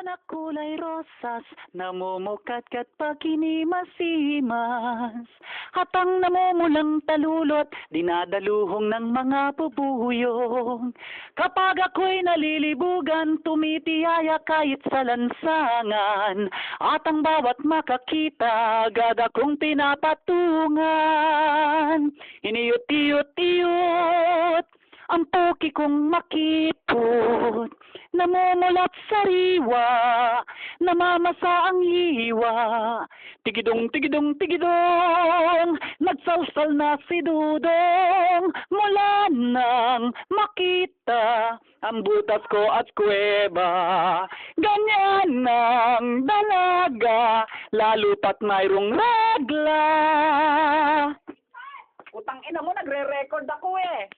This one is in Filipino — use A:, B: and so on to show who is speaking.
A: na kulay rosas, namumukat-kat pag hinimasimas. Hatang namumulang talulot, dinadaluhong ng mga bubuyong. Kapag ako'y nalilibugan, tumitiyaya kahit sa lansangan. At ang bawat makakita, agad akong pinapatungan. Iniyot-iyot-iyot, ang puki kong makipot, namumulat sariwa, namamasa ang hiwa. Tigidong, tigidong, tigidong, nagsalsal na si Dudong, mula nang makita ang butas ko at kuweba. Ganyan ang dalaga, lalo pat mayroong regla.
B: Utang ina mo, nagre-record ako eh.